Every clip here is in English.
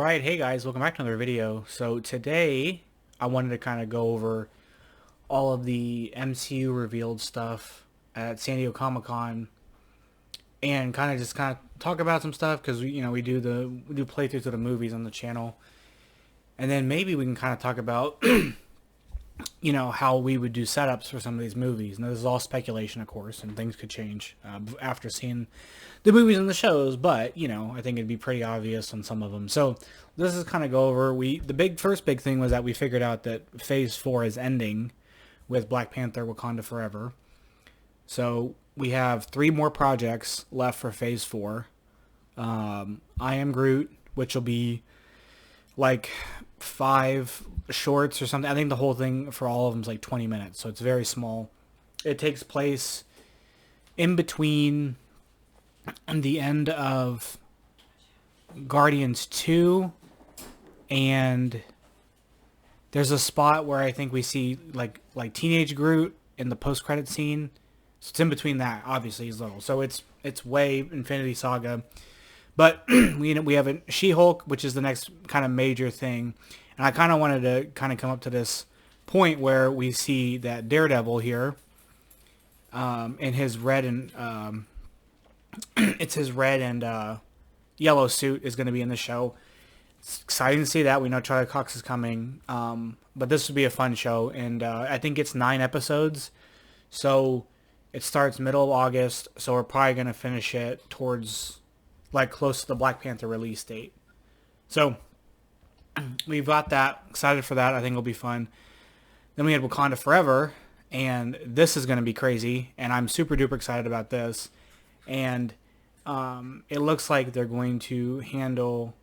Alright, hey guys, welcome back to another video. So today, I wanted to kind of go over all of the MCU revealed stuff at San Diego Comic-Con and kind of talk about some stuff because we do playthroughs of the movies on the channel. And then maybe we can kind of talk about how we would do setups for some of these movies. Now, this is all speculation, of course, and things could change after seeing the movies and the shows, but, I think it'd be pretty obvious on some of them. So, this is kind of go over, the first big thing was that we figured out that Phase 4 is ending with Black Panther Wakanda Forever. So, we have 3 more projects left for Phase 4. I Am Groot, which will be like 5 shorts or something. I think the whole thing for all of them is like 20 minutes, so it's very small. It takes place in between the end of Guardians 2 and there's a spot where I think we see like teenage Groot in the post-credit scene. So it's in between that. Obviously he's little, so it's way Infinity Saga. But we have a She-Hulk, which is the next kind of major thing. And I kind of wanted to kind of come up to this point where we see that Daredevil here, in his red and it's his red and yellow suit is going to be in the show. It's exciting to see that. We know Charlie Cox is coming, but this would be a fun show, and I think it's 9 episodes, so it starts middle of August. So we're probably going to finish it towards like close to the Black Panther release date. So we've got that. Excited for that. I think it'll be fun. Then we had Wakanda Forever, and this is going to be crazy, and I'm super duper excited about this. And it looks like they're going to handle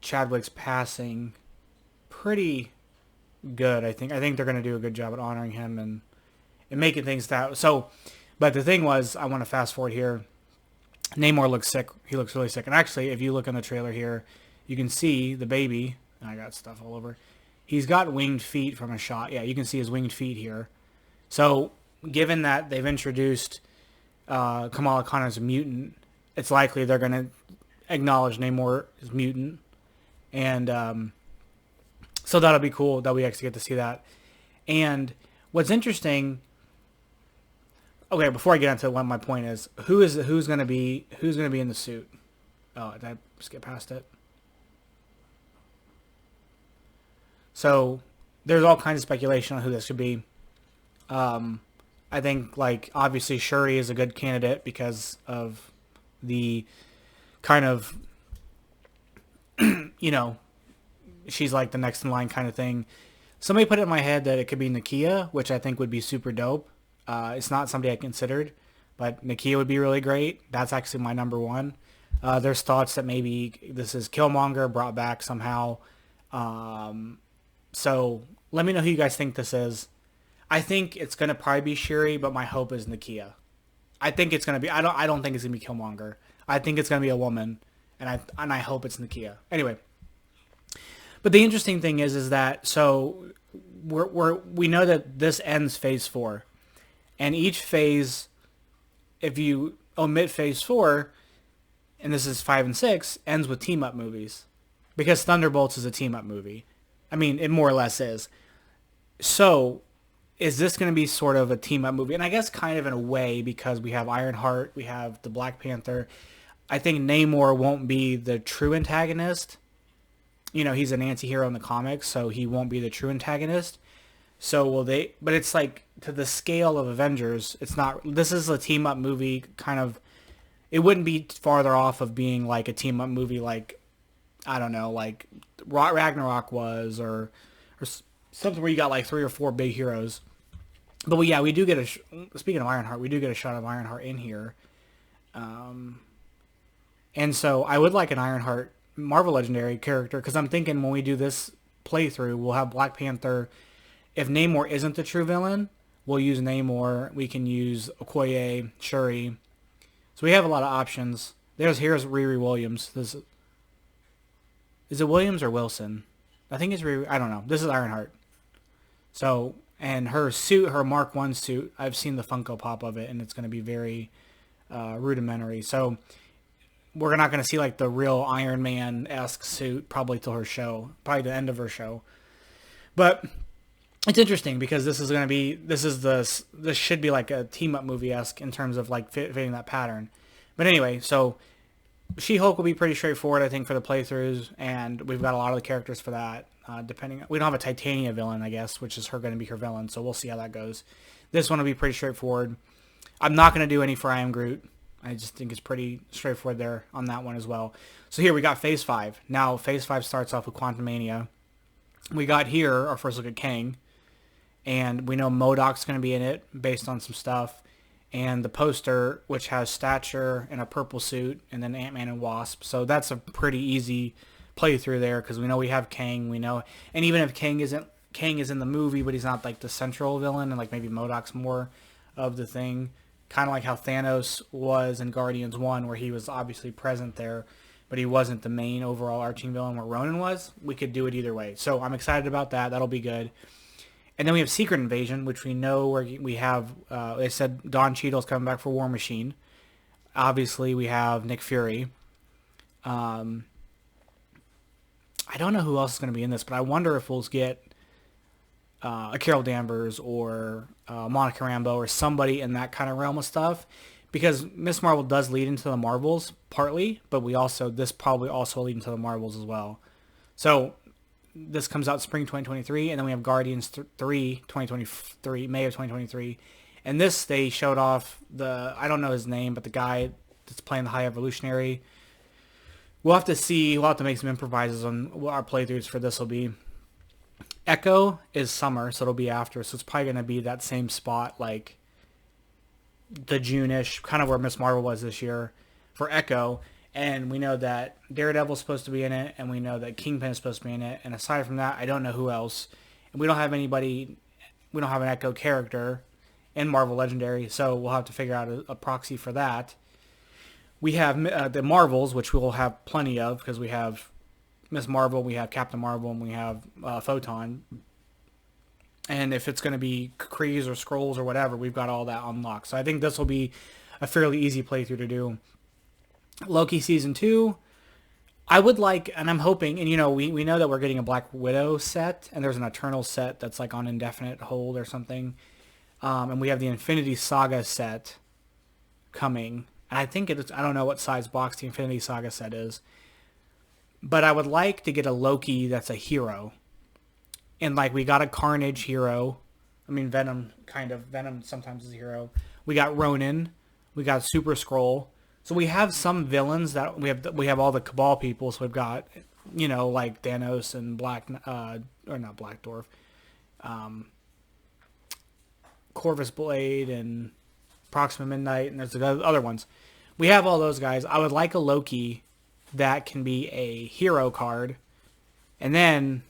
Chadwick's passing pretty good, I think. I think they're going to do a good job at honoring him and making things that... So, but the thing was, I want to fast forward here. Namor looks sick. He looks really sick. And actually, if you look in the trailer here, you can see the baby. I got stuff all over. He's got winged feet from a shot. Yeah, you can see his winged feet here. So, given that they've introduced Kamala Khan as a mutant, it's likely they're going to acknowledge Namor as mutant. And so that'll be cool that we actually get to see that. And what's interesting... Okay, before I get into what my point is, who's going to be in the suit? Oh, did I skip past it? So there's all kinds of speculation on who this could be. I think obviously Shuri is a good candidate because of the kind of she's like the next in line kind of thing. Somebody put it in my head that it could be Nakia, which I think would be super dope. It's not somebody I considered, but Nakia would be really great. That's actually my number one. There's thoughts that maybe this is Killmonger brought back somehow. So let me know who you guys think this is. I think it's going to probably be Shuri, but my hope is Nakia. I think it's going to be... I don't think it's going to be Killmonger. I think it's going to be a woman, and I hope it's Nakia. Anyway. But the interesting thing is that... So we know that this ends Phase 4. And each phase, if you omit Phase 4, and this is 5 and 6, ends with team-up movies. Because Thunderbolts is a team-up movie. I mean, it more or less is. So, is this going to be sort of a team-up movie? And I guess kind of in a way, because we have Ironheart, we have the Black Panther. I think Namor won't be the true antagonist. He's an anti-hero in the comics, so he won't be the true antagonist. So will they... But it's like, to the scale of Avengers, it's not... This is a team-up movie, kind of... It wouldn't be farther off of being like a team-up movie like, I don't know, like Ragnarok was, or something where you got like 3 or 4 big heroes. But we do get speaking of Ironheart, we do get a shot of Ironheart in here. And so I would like an Ironheart Marvel Legendary character, because I'm thinking when we do this playthrough, we'll have Black Panther... If Namor isn't the true villain, we'll use Namor. We can use Okoye, Shuri. So we have a lot of options. Here's Riri Williams. Is it Williams or Wilson? I think it's Riri. I don't know. This is Ironheart. So, and her suit, her Mark 1 suit, I've seen the Funko Pop of it, and it's going to be very rudimentary. So we're not going to see like the real Iron Man-esque suit probably till her show, probably the end of her show. But it's interesting because this should be like a team-up movie-esque in terms of like fitting that pattern. But anyway, so She-Hulk will be pretty straightforward, I think, for the playthroughs, and we've got a lot of the characters for that. We don't have a Titania villain, I guess, which is going to be her villain, so we'll see how that goes. This one will be pretty straightforward. I'm not going to do any for I Am Groot. I just think it's pretty straightforward there on that one as well. So here we got Phase 5. Now, Phase 5 starts off with Quantumania. We got here our first look at Kang, and we know MODOK's going to be in it based on some stuff. And the poster, which has Stature in a purple suit, and then Ant-Man and Wasp. So that's a pretty easy playthrough there, because we know we have Kang. We know, and even if Kang is in the movie, but he's not like the central villain, and like maybe MODOK's more of the thing. Kind of like how Thanos was in Guardians 1, where he was obviously present there, but he wasn't the main overall arching villain where Ronan was. We could do it either way. So I'm excited about that. That'll be good. And then we have Secret Invasion, which we know where we have, they said Don Cheadle's coming back for War Machine. Obviously, we have Nick Fury. I don't know who else is going to be in this, but I wonder if we'll get a Carol Danvers or Monica Rambeau or somebody in that kind of realm of stuff. Because Miss Marvel does lead into the Marvels, partly, but this probably also lead into the Marvels as well. So this comes out spring 2023, and then we have Guardians 3 2023, May of 2023. And this, they showed off I don't know his name, but the guy that's playing the High Evolutionary. We'll have to see. We'll have to make some improvises on what our playthroughs for this will be. Echo is summer, so it'll be after. So it's probably going to be that same spot, like the June-ish, kind of where Miss Marvel was this year for Echo. And we know that Daredevil's supposed to be in it, and we know that Kingpin is supposed to be in it. And aside from that, I don't know who else. And we don't have an Echo character in Marvel Legendary, so we'll have to figure out a proxy for that. We have the Marvels, which we will have plenty of, because we have Miss Marvel, we have Captain Marvel, and we have Photon. And if it's going to be Krees or Skrulls or whatever, we've got all that unlocked. So I think this will be a fairly easy playthrough to do. Loki Season 2, I would like, and I'm hoping, and we know that we're getting a Black Widow set, and there's an Eternal set that's like on indefinite hold or something. And we have the Infinity Saga set coming. And I think I don't know what size box the Infinity Saga set is. But I would like to get a Loki that's a hero. And like we got a Carnage hero. I mean Venom sometimes is a hero. We got Ronin. We got Super Skrull. So we have some villains that we have all the Cabal people. So we've got, like Thanos and not Black Dwarf. Corvus Blade and Proxima Midnight, and there's other ones. We have all those guys. I would like a Loki that can be a hero card, and then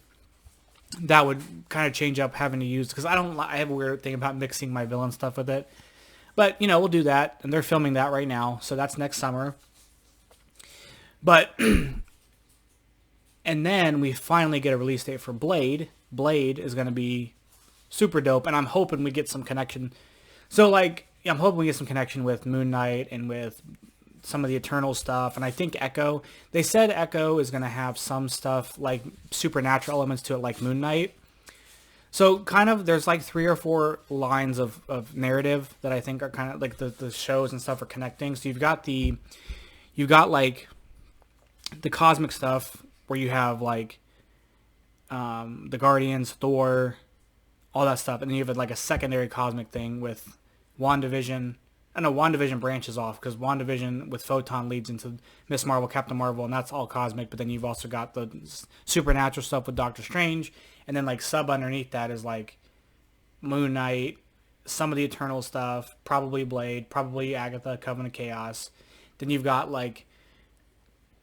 that would kind of change up having to use, because I have a weird thing about mixing my villain stuff with it. But, we'll do that, and they're filming that right now, so that's next summer. But, and then we finally get a release date for Blade. Blade is going to be super dope, and I'm hoping we get some connection. So, I'm hoping we get some connection with Moon Knight and with some of the Eternal stuff. And I think Echo, they said Echo is going to have some stuff like supernatural elements to it, like Moon Knight. So kind of there's like 3 or 4 lines of narrative that I think are kind of like the shows and stuff are connecting. So you've got like the cosmic stuff where you have like the Guardians, Thor, all that stuff. And then you have like a secondary cosmic thing with WandaVision. I know WandaVision branches off because WandaVision with Photon leads into Miss Marvel, Captain Marvel, and that's all cosmic. But then you've also got the supernatural stuff with Doctor Strange, and then like sub underneath that is like Moon Knight, some of the Eternal stuff, probably Blade, probably Agatha, Covenant of Chaos. Then you've got like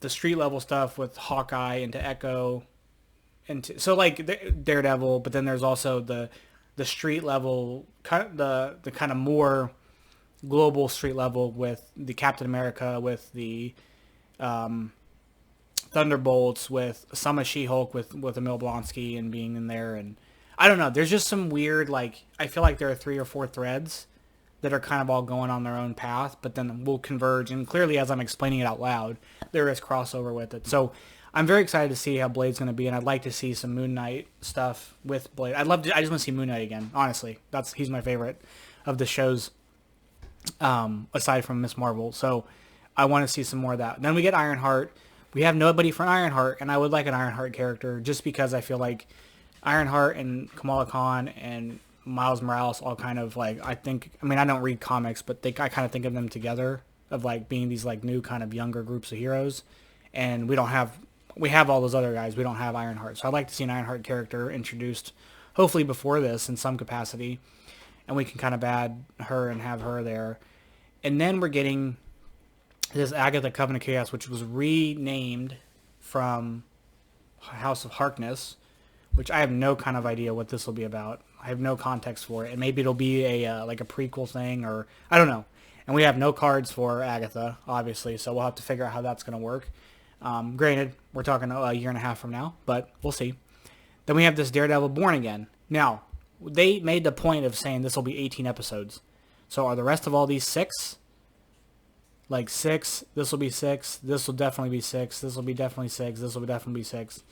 the street level stuff with Hawkeye into Echo, so like Daredevil. But then there's also the street level, the kind of more global street level with the Captain America, with the Thunderbolts, with some of She-Hulk with Emil Blonsky and being in there. And I don't know, there's just some weird, like, I feel like there are 3 or 4 threads that are kind of all going on their own path, but then will converge. And clearly, as I'm explaining it out loud, there is crossover with it. So I'm very excited to see how Blade's going to be, and I'd like to see some Moon Knight stuff with Blade. I just want to see Moon Knight again, honestly. He's my favorite of the shows, aside from Miss Marvel. So I want to see some more of that. Then we get Ironheart. We have nobody for Ironheart, and I would like an Ironheart character just because I feel like Ironheart and Kamala Khan and Miles Morales all kind of like, I don't read comics, but I kind of think of them together of like being these like new kind of younger groups of heroes. And we have all those other guys. We don't have Ironheart. So I'd like to see an Ironheart character introduced, hopefully before this in some capacity. And we can kind of add her and have her there. And then we're getting this Agatha Covenant of Chaos, which was renamed from House of Harkness, which I have no kind of idea what this will be about. I have no context for it. And maybe it'll be a like a prequel thing, or I don't know. And we have no cards for Agatha, obviously, so we'll have to figure out how that's going to work. Granted, we're talking a year and a half from now, but we'll see. Then we have this Daredevil Born Again. Now, they made the point of saying this will be 18 episodes. So are the rest of all these 6? Like 6, this will be 6, this will definitely be 6, this will be definitely 6, this will definitely be 6.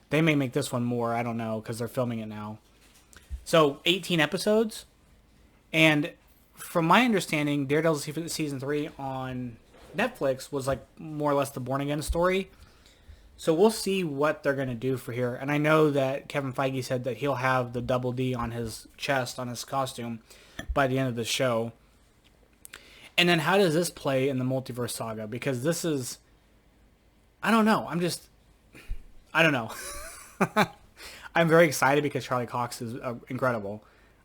They may make this one more, I don't know, because they're filming it now. So 18 episodes, and from my understanding, Daredevil Season 3 on Netflix was like more or less the Born Again story. So we'll see what they're going to do for here. And I know that Kevin Feige said that he'll have the double D on his chest, on his costume, by the end of the show. And then how does this play in the multiverse saga? Because this is, I don't know. I don't know. I'm very excited because Charlie Cox is incredible.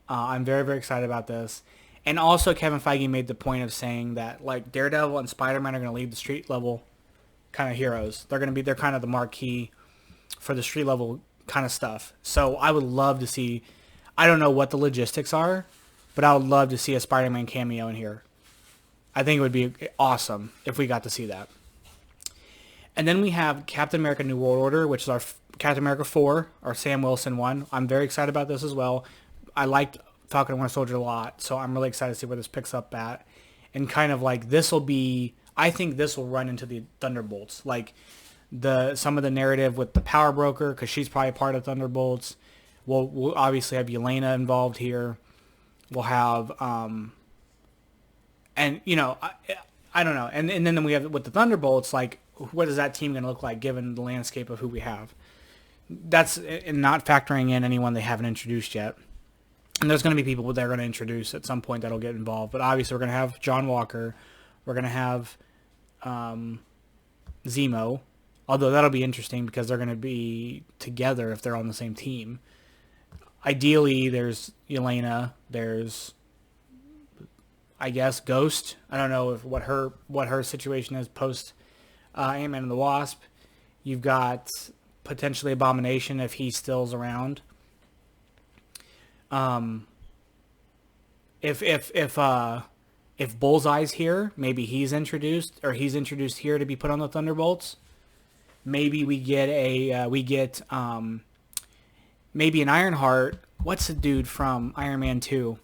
I'm very, very excited about this. And also Kevin Feige made the point of saying that like Daredevil and Spider-Man are going to lead the street level kind of heroes. They're kind of the marquee for the street level kind of stuff. So I would love to see, I don't know what the logistics are, but I would love to see a Spider-Man cameo in here. I think it would be awesome if we got to see that. And then we have Captain America New World Order, which is our Captain America 4, our Sam Wilson one. I'm very excited about this as well. I liked Falcon and Winter Soldier a lot, so I'm really excited to see where this picks up at. And kind of like this will be, I think this will run into the Thunderbolts. Like some of the narrative with the Power Broker, because she's probably part of Thunderbolts. We'll obviously have Yelena involved here. We'll have, and you know, I don't know. And then we have with the Thunderbolts, like what is that team going to look like given the landscape of who we have? That's not factoring in anyone they haven't introduced yet. And there's going to be people they're going to introduce at some point that'll get involved. But obviously we're going to have John Walker. We're going to have Zemo. Although that'll be interesting because they're going to be together if they're on the same team. Ideally, there's Yelena. There's, I guess, Ghost. I don't know what her situation is post Ant-Man and the Wasp. You've got potentially Abomination if he still's around. If Bullseye's here, maybe he's introduced here to be put on the Thunderbolts. Maybe we get maybe an Ironheart. What's the dude from Iron Man 2?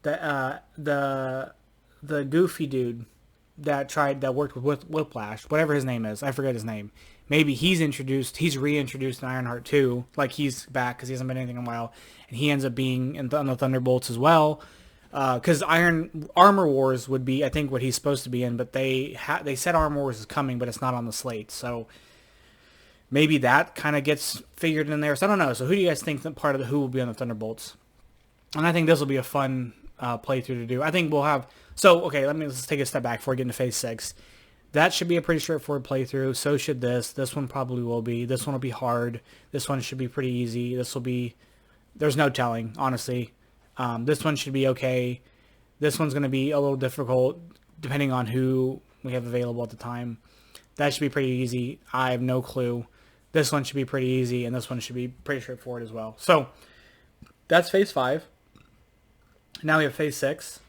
The goofy dude that worked with Whiplash, whatever his name is, I forget his name. Maybe he's reintroduced in Ironheart 2, like he's back because he hasn't been anything in a while, and he ends up being on the Thunderbolts as well. Because Armor Wars would be, I think, what he's supposed to be in, but they said Armor Wars is coming, but it's not on the slate, so maybe that kind of gets figured in there. So I don't know. So who do you guys think that part of the who will be on the Thunderbolts? And I think this will be a fun playthrough to do. I think we'll have. So okay, let's take a step back before we get into Phase 6. That should be a pretty straightforward playthrough. So should this. This one probably will be. This one will be hard. This one should be pretty easy. This will be. There's no telling, honestly. This one should be okay. This one's going to be a little difficult depending on who we have available at the time. That should be pretty easy. I have no clue. This one should be pretty easy, and this one should be pretty straightforward as well. So that's Phase 5. Now we have Phase 6,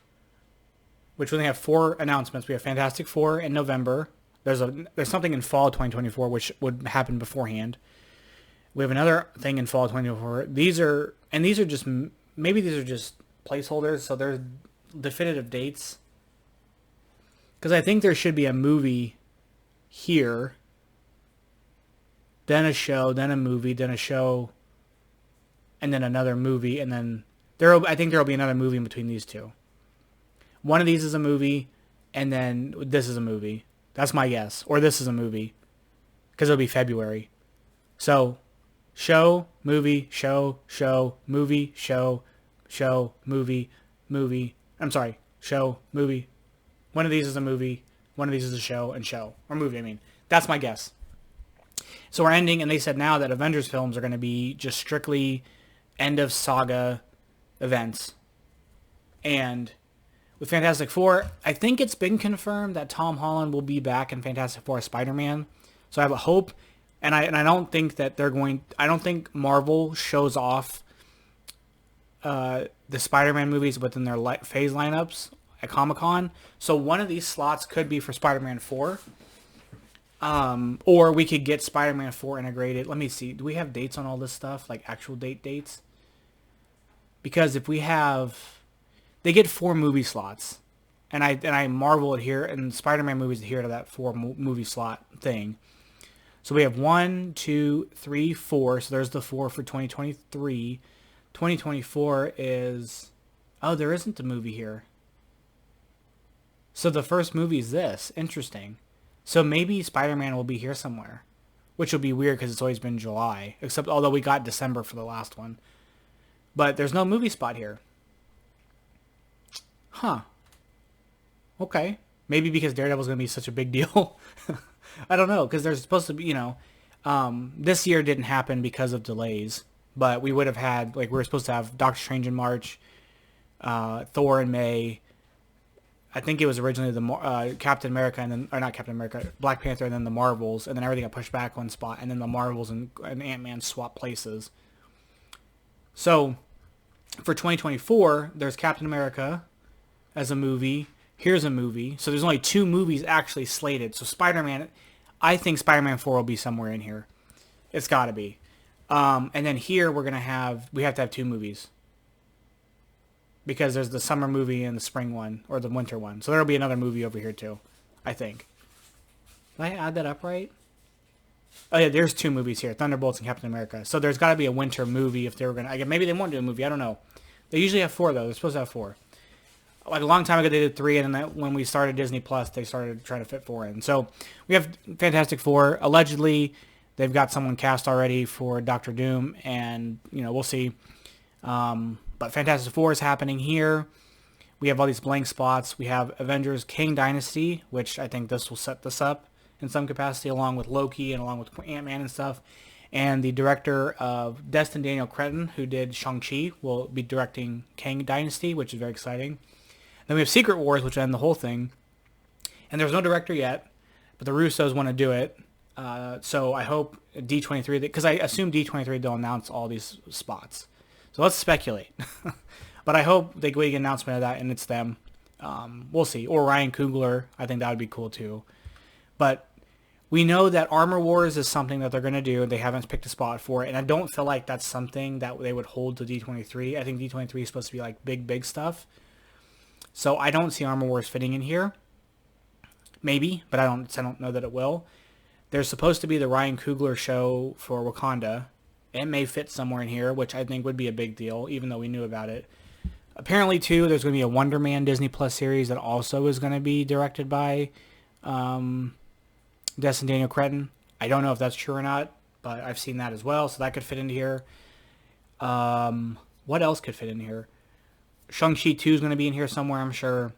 which we only have 4 announcements. We have Fantastic Four in November. There's something in fall 2024, which would happen beforehand. We have another thing in fall 2024. These are just placeholders, so there's definitive dates. Because I think there should be a movie here, then a show, then a movie, then a show, and then another movie, and then I think there will be another movie in between these two. One of these is a movie, and then this is a movie. That's my guess. Or this is a movie, because it'll be February. So, show, movie, show, movie, show, movie, movie. I'm sorry, show, movie. One of these is a movie, one of these is a show, and show. Or movie, I mean. That's my guess. So we're ending, and they said now that Avengers films are going to be just strictly end of saga events. And with Fantastic Four, I think it's been confirmed that Tom Holland will be back in Fantastic Four as Spider-Man. So I have a hope, and I don't think that I don't think Marvel shows off the Spider-Man movies within their phase lineups at Comic-Con. So one of these slots could be for Spider-Man 4. Or we could get Spider-Man 4 integrated. Let me see. Do we have dates on all this stuff? Like actual dates? Because if we have... They get 4 movie slots. And I Marvel adhere, and Spider-Man movies adhere to that 4 movie slot thing. So we have 1, 2, 3, 4. So there's the 4 for 2023. 2024 is... Oh, there isn't a movie here. So the first movie is this. Interesting. So maybe Spider-Man will be here somewhere. Which will be weird because it's always been July. Except, although we got December for the last one. But there's no movie spot here. Huh. Okay. Maybe because Daredevil's going to be such a big deal. I don't know. Because there's supposed to be, this year didn't happen because of delays. But we would have had, we were supposed to have Doctor Strange in March. Thor in May. I think it was originally the Captain America, and then, or not Captain America, Black Panther, and then the Marvels, and then everything got pushed back one spot, and then the Marvels and Ant-Man swap places. So, for 2024, there's Captain America as a movie. Here's a movie. So there's only 2 movies actually slated. So Spider-Man, I think Spider-Man 4 will be somewhere in here. It's got to be. And then here we have to have 2 movies. Because there's the summer movie and the spring one, or the winter one. So there'll be another movie over here too, I think. Did I add that up right? Oh yeah, there's 2 movies here, Thunderbolts and Captain America. So there's got to be a winter movie if they were going to... Maybe they won't do a movie, I don't know. They usually have 4 though, they're supposed to have 4. Like a long time ago they did 3, and then when we started Disney Plus, they started trying to fit 4 in. So we have Fantastic Four. Allegedly, they've got someone cast already for Doctor Doom, and, we'll see. But Fantastic Four is happening here. We have all these blank spots. We have Avengers Kang Dynasty, which I think this will set this up in some capacity, along with Loki and along with Ant-Man and stuff. And the director of Destin Daniel Cretton, who did Shang-Chi, will be directing Kang Dynasty, which is very exciting. Then we have Secret Wars, which end the whole thing. And there's no director yet, but the Russos want to do it. So I hope D23, because I assume D23 they'll announce all these spots. So let's speculate. But I hope they make an announcement of that and it's them. We'll see. Or Ryan Coogler. I think that would be cool too. But we know that Armor Wars is something that they're going to do. They haven't picked a spot for it. And I don't feel like that's something that they would hold to D23. I think D23 is supposed to be like big stuff. So I don't see Armor Wars fitting in here. Maybe, but I don't know that it will. There's supposed to be the Ryan Coogler show for Wakanda. It may fit somewhere in here, which I think would be a big deal, even though we knew about it. Apparently, too, there's going to be a Wonder Man Disney Plus series that also is going to be directed by Destin Daniel Cretton. I don't know if that's true or not, but I've seen that as well, so that could fit into here. What else could fit in here? Shang-Chi 2 is going to be in here somewhere, I'm sure.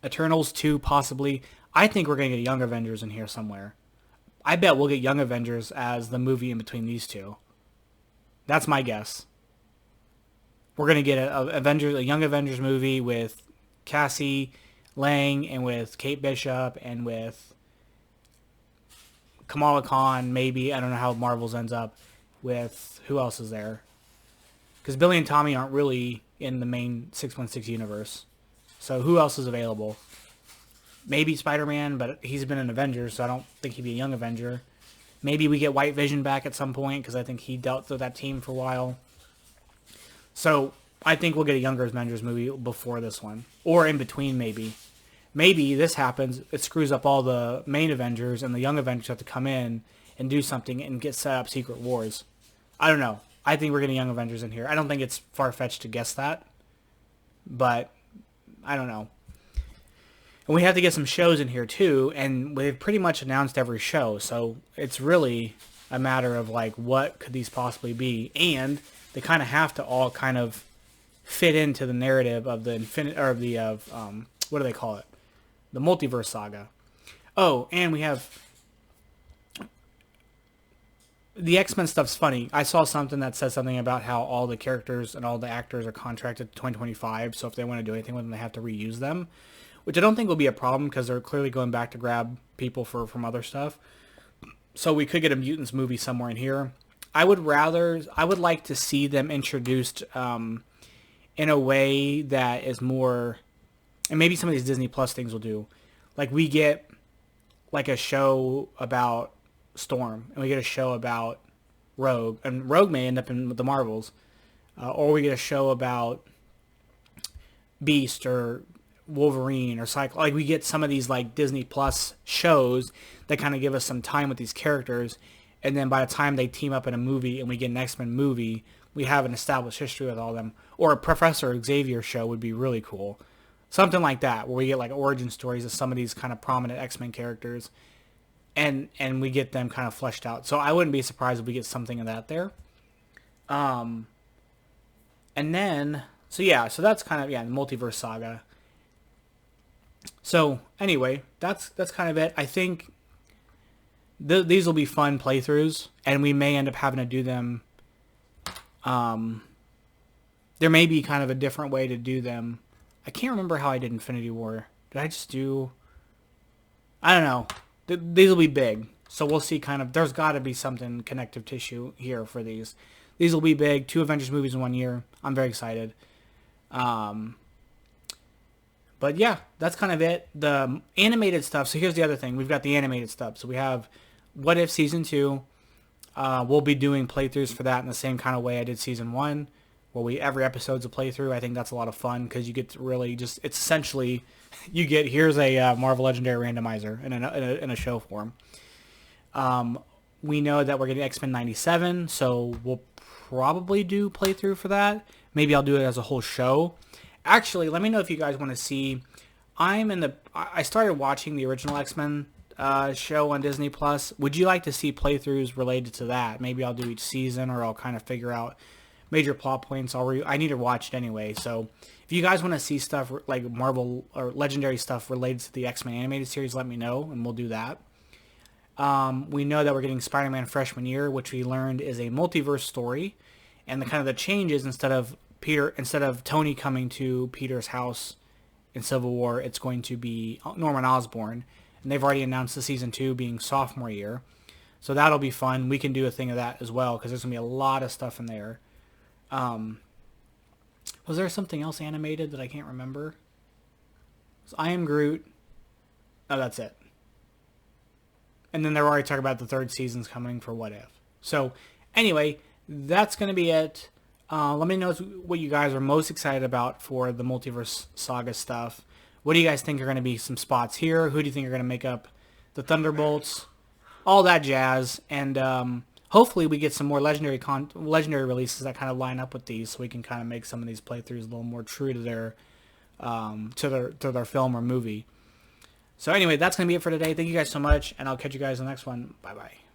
Eternals 2, possibly. I think we're going to get Young Avengers in here somewhere. I bet we'll get Young Avengers as the movie in between these 2. That's my guess. We're going to get a Young Avengers movie with Cassie Lang and with Kate Bishop and with Kamala Khan, maybe. I don't know how Marvel's ends up with... Who else is there? Because Billy and Tommy aren't really in the main 616 universe. So who else is available? Maybe Spider-Man, but he's been an Avenger, so I don't think he'd be a Young Avenger. Maybe we get White Vision back at some point, because I think he dealt with that team for a while. So I think we'll get a younger Avengers movie before this one. Or in between, maybe. Maybe this happens, it screws up all the main Avengers, and the young Avengers have to come in and do something and get set up Secret Wars. I don't know. I think we're getting young Avengers in here. I don't think it's far-fetched to guess that. But, I don't know. And we have to get some shows in here, too. And they've pretty much announced every show. So, it's really a matter of, like, what could these possibly be? And they kind of have to all kind of fit into the narrative of the what do they call it? The multiverse saga. Oh, and we have the X-Men stuff's funny. I saw something that says something about how all the characters and all the actors are contracted to 2025, so if they want to do anything with them, they have to reuse them, which I don't think will be a problem because they're clearly going back to grab people from other stuff. So we could get a Mutants movie somewhere in here. I would like to see them introduced in a way that is more, and maybe some of these Disney Plus things will do. Like we get like a show about Storm, and we get a show about Rogue, and Rogue may end up in the Marvels, or we get a show about Beast or Wolverine or Cyclops. Like we get some of these like Disney Plus shows that kind of give us some time with these characters, and then by the time they team up in a movie and we get an X-Men movie, we have an established history with all of them. Or a Professor Xavier show would be really cool. Something like that, where we get like origin stories of some of these kind of prominent X-Men characters, and we get them kind of fleshed out. So I wouldn't be surprised if we get something of that there. And then, so that's kind of, the multiverse saga. So anyway, that's kind of it. I think these will be fun playthroughs, and we may end up having to do them. There may be kind of a different way to do them. I can't remember how I did Infinity War. Did I just do... I don't know. These will be big. So we'll see kind of... There's got to be something connective tissue here for these. These will be big. 2 Avengers movies in 1 year. I'm very excited. But yeah, that's kind of it. The animated stuff. So here's the other thing. We've got the animated stuff. So we have What If Season 2. We'll be doing playthroughs for that in the same kind of way I did Season 1. Where every episode's a playthrough. I think that's a lot of fun because you get to really just, it's essentially, you get, here's a Marvel Legendary randomizer in a show form. We know that we're getting X-Men 97, so we'll probably do playthrough for that. Maybe I'll do it as a whole show. Actually, let me know if you guys want to see, I started watching the original X-Men show on Disney Plus. Would you like to see playthroughs related to that? Maybe I'll do each season, or I'll kind of figure out major plot points. I need to watch it anyway. So if you guys want to see stuff like Marvel or Legendary stuff related to the X-Men animated series, let me know, and we'll do that. We know that we're getting Spider-Man Freshman Year, which we learned is a multiverse story, and the changes, instead of Tony coming to Peter's house in Civil War, it's going to be Norman Osborn, and they've already announced the season 2 being sophomore year, so that'll be fun. We can do a thing of that as well because there's gonna be a lot of stuff in there. Was there something else animated that I can't remember? So I Am Groot. Oh, that's it. And then they're already talking about the 3rd season's coming for What If. So anyway, that's going to be it. Let me know what you guys are most excited about for the Multiverse Saga stuff. What do you guys think are going to be some spots here? Who do you think are going to make up the Thunderbolts? All that jazz. And hopefully we get some more legendary releases that kind of line up with these, so we can kind of make some of these playthroughs a little more true to their film or movie. So anyway, that's going to be it for today. Thank you guys so much, and I'll catch you guys in the next one. Bye-bye.